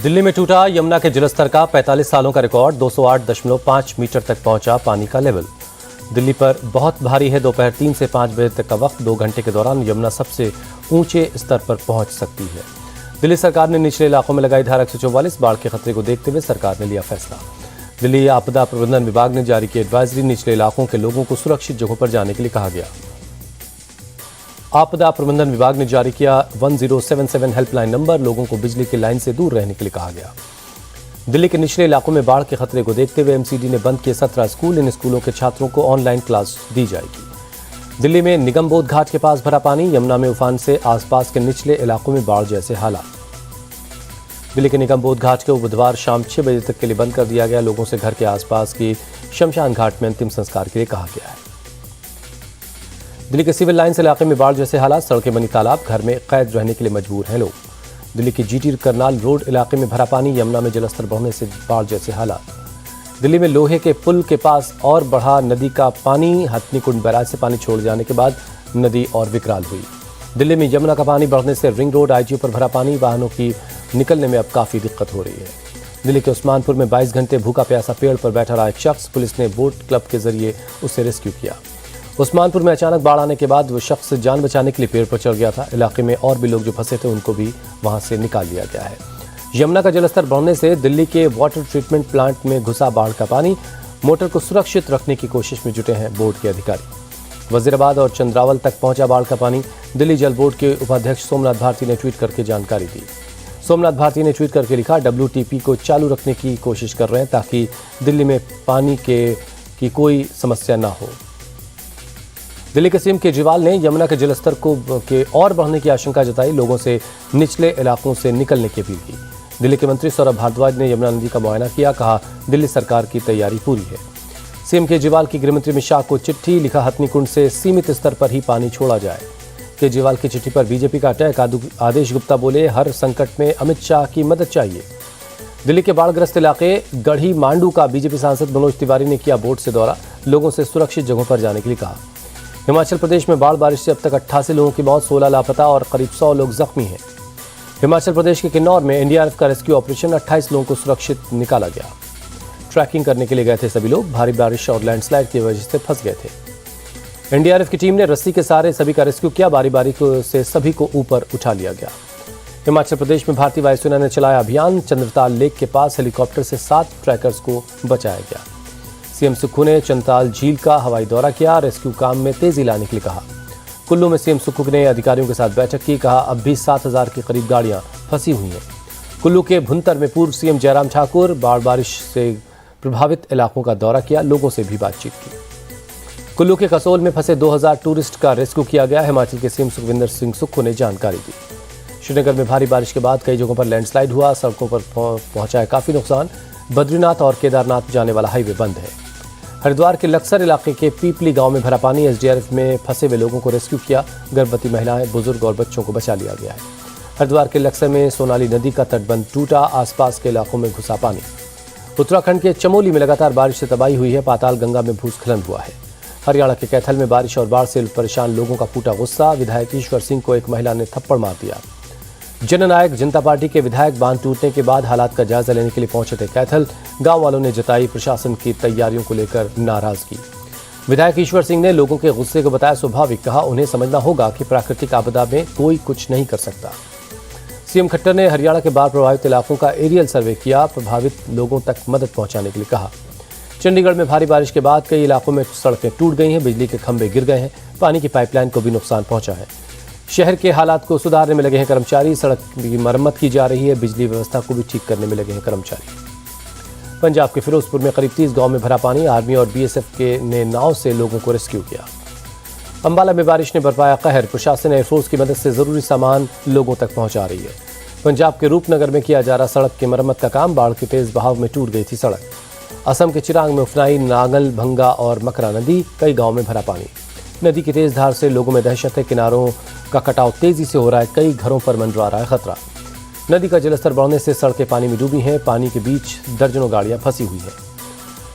दिल्ली में टूटा यमुना के जलस्तर का 45 सालों का रिकॉर्ड। 208.5 मीटर तक पहुंचा पानी का लेवल। दिल्ली पर बहुत भारी है। दोपहर 3 से 5 बजे तक का वक्त। 2 घंटे के दौरान यमुना सबसे ऊंचे स्तर पर पहुंच सकती है। दिल्ली सरकार ने निचले इलाकों में लगाई धारा 144। बाढ़ के खतरे को देखते हुए सरकार ने लिया फैसला। दिल्ली आपदा प्रबंधन विभाग ने जारी की एडवाइजरी। निचले इलाकों के लोगों को सुरक्षित जगहों पर जाने के लिए कहा गया। आपदा प्रबंधन विभाग ने जारी किया 1077 हेल्पलाइन नंबर। लोगों को बिजली की लाइन से दूर रहने के लिए कहा गया। दिल्ली के निचले इलाकों में बाढ़ के खतरे को देखते हुए एमसीडी ने बंद किए 17 स्कूल। इन स्कूलों के छात्रों को ऑनलाइन क्लास दी जाएगी। दिल्ली में निगमबोध घाट के पास भरा पानी। यमुना में उफान से आसपास के निचले इलाकों में बाढ़ जैसे हालात। दिल्ली के निगमबोध घाट को बुधवार शाम 6 बजे तक के लिए बंद कर दिया गया। लोगों से घर के आसपास की शमशान घाट में अंतिम संस्कार के लिए कहा गया है। दिल्ली के सिविल लाइन्स इलाके में बाढ़ जैसे हालात। सड़कें बनी तालाब। घर में कैद रहने के लिए मजबूर हैं लोग। दिल्ली के जीटी करनाल रोड इलाके में भरा पानी। यमुना में जलस्तर बढ़ने से बाढ़ जैसे हालात। दिल्ली में लोहे के पुल के पास और बढ़ा नदी का पानी। हथनीकुंड बैराज से पानी छोड़ जाने के बाद नदी और विकराल हुई। दिल्ली में यमुना का पानी बढ़ने से रिंग रोड आईटीओ पर भरा पानी। वाहनों की निकलने में अब काफ़ी दिक्कत हो रही है। दिल्ली के उस्मानपुर में 22 घंटे भूखा प्यासा पेड़ पर बैठा रहा एक शख्स। पुलिस ने बोट क्लब के जरिए उसे रेस्क्यू किया। उस्मानपुर में अचानक बाढ़ आने के बाद वो शख्स जान बचाने के लिए पेड़ पर चढ़ गया था। इलाके में और भी लोग जो फंसे थे उनको भी वहां से निकाल लिया गया है। यमुना का जलस्तर बढ़ने से दिल्ली के वाटर ट्रीटमेंट प्लांट में घुसा बाढ़ का पानी। मोटर को सुरक्षित रखने की कोशिश में जुटे हैं बोर्ड के अधिकारी। वजीराबाद और चंद्रावल तक पहुंचा बाढ़ का पानी। दिल्ली जल बोर्ड के उपाध्यक्ष सोमनाथ भारती ने ट्वीट करके जानकारी दी। सोमनाथ भारती ने ट्वीट करके लिखा, WTP को चालू रखने की कोशिश कर रहे हैं ताकि दिल्ली में पानी की कोई समस्या ना हो। दिल्ली के सीएम केजरीवाल ने यमुना के जलस्तर के और बढ़ने की आशंका जताई। लोगों से निचले इलाकों से निकलने की अपील की। दिल्ली के मंत्री सौरभ भारद्वाज ने यमुना नदी का मुआयना किया। कहा, दिल्ली सरकार की तैयारी पूरी है। सीएम केजरीवाल की गृहमंत्री अमित शाह को चिट्ठी। लिखा, हथनीकुंड से सीमित स्तर पर ही पानी छोड़ा जाए। केजरीवाल की चिट्ठी पर बीजेपी का अटैक। आदेश गुप्ता बोले, हर संकट में अमित शाह की मदद चाहिए। दिल्ली के बाढ़ग्रस्त इलाके गढ़ी मांडू का बीजेपी सांसद मनोज तिवारी ने किया बोट से दौरा। लोगों से सुरक्षित जगहों पर जाने के लिए कहा। हिमाचल प्रदेश में बाढ़ बारिश से अब तक 88 लोगों की मौत, 16 लापता और करीब 100 लोग जख्मी हैं। हिमाचल प्रदेश के किन्नौर में एनडीआरएफ का रेस्क्यू ऑपरेशन। 28 लोगों को सुरक्षित निकाला गया। ट्रैकिंग करने के लिए गए थे सभी लोग। भारी बारिश और लैंडस्लाइड की वजह से फंस गए थे। एनडीआरएफ की टीम ने रस्सी के सहारे सभी का रेस्क्यू किया। बारी बारी से सभी को ऊपर उठा लिया गया। हिमाचल प्रदेश में भारतीय वायुसेना ने चलाया अभियान। चंद्रताल लेक के पास हेलीकॉप्टर से 7 ट्रैकर्स को बचाया गया। सीएम सुक्खू ने चंद्रताल झील का हवाई दौरा किया। रेस्क्यू काम में तेजी लाने के लिए कहा। कुल्लू में सीएम सुक्खू ने अधिकारियों के साथ बैठक की। कहा, अब भी 7000 के करीब गाड़ियां फंसी हुई हैं। कुल्लू के भुंतर में पूर्व सीएम जयराम ठाकुर बाढ़ बारिश से प्रभावित इलाकों का दौरा किया। लोगों से भी बातचीत की। कुल्लू के कसोल में फंसे 2000 टूरिस्ट का रेस्क्यू किया गया। हिमाचल के सीएम सुखविंदर सिंह सुक्खू ने जानकारी दी। श्रीनगर में भारी बारिश के बाद कई जगहों पर लैंडस्लाइड हुआ। सड़कों पर पहुंचा है काफी नुकसान। बद्रीनाथ और केदारनाथ जाने वाला हाईवे बंद है। हरिद्वार के लक्सर इलाके के पीपली गांव में भरा पानी। एसडीआरएफ में फंसे हुए लोगों को रेस्क्यू किया। गर्भवती महिलाएं, बुजुर्ग और बच्चों को बचा लिया गया है। हरिद्वार के लक्सर में सोनाली नदी का तटबंध टूटा। आसपास के इलाकों में घुसा पानी। उत्तराखंड के चमोली में लगातार बारिश से तबाही हुई है। पाताल गंगा में भूस्खलन हुआ है। हरियाणा के कैथल में बारिश और बाढ़ से परेशान लोगों का फूटा गुस्सा। विधायक ईश्वर सिंह को एक महिला ने थप्पड़ मार दिया। जननायक जनता पार्टी के विधायक बांध टूटने के बाद हालात का जायजा लेने के लिए पहुंचे थे कैथल। गांव वालों ने जताई प्रशासन की तैयारियों को लेकर नाराजगी। विधायक ईश्वर सिंह ने लोगों के गुस्से को बताया स्वाभाविक। कहा, उन्हें समझना होगा कि प्राकृतिक आपदा में कोई कुछ नहीं कर सकता। सीएम खट्टर ने हरियाणा के बाढ़ प्रभावित इलाकों का एरियल सर्वे किया। प्रभावित लोगों तक मदद पहुंचाने के लिए कहा। चंडीगढ़ में भारी बारिश के बाद कई इलाकों में सड़कें टूट गई हैं। बिजली के खंभे गिर गए हैं। पानी की पाइपलाइन को भी नुकसान पहुंचा है। शहर के हालात को सुधारने में लगे हैं कर्मचारी। सड़क की मरम्मत की जा रही है। बिजली व्यवस्था को भी ठीक करने में लगे हैं कर्मचारी। पंजाब के फिरोजपुर में करीब 30 गांव में भरा पानी। आर्मी और बीएसएफ ने नाव से लोगों को रेस्क्यू किया। अंबाला में बारिश ने बरपाया कहर। प्रशासन एयरफोर्स की मदद से जरूरी सामान लोगों तक पहुंचा रही है। पंजाब के रूपनगर में किया जा रहा सड़क की मरम्मत का काम। बाढ़ के तेज बहाव में टूट गई थी सड़क। असम के चिरांग में उफनाई, नागल, भंगा और मकरा नदी। कई गाँव में भरा पानी। नदी की तेज धार से लोगों में दहशत है। किनारों का कटाव तेजी से हो रहा है। कई घरों पर मंडरा रहा है खतरा। नदी का जलस्तर बढ़ने से सड़कें पानी में डूबी हैं। पानी के बीच दर्जनों गाड़ियां फंसी हुई हैं।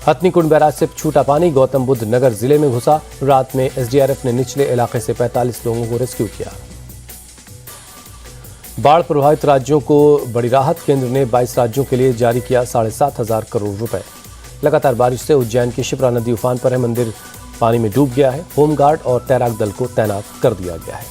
हथनीकुंड बैराज से छूटा पानी गौतम बुद्ध नगर जिले में घुसा। रात में एसडीआरएफ ने निचले इलाके से 45 लोगों को रेस्क्यू किया। बाढ़ प्रभावित राज्यों को बड़ी राहत। केंद्र ने 22 राज्यों के लिए जारी किया 7,500 करोड़ रुपए। लगातार बारिश से उज्जैन की शिप्रा नदी उफान पर है। मंदिर पानी में डूब गया है। होमगार्ड और तैराक दल को तैनात कर दिया गया है।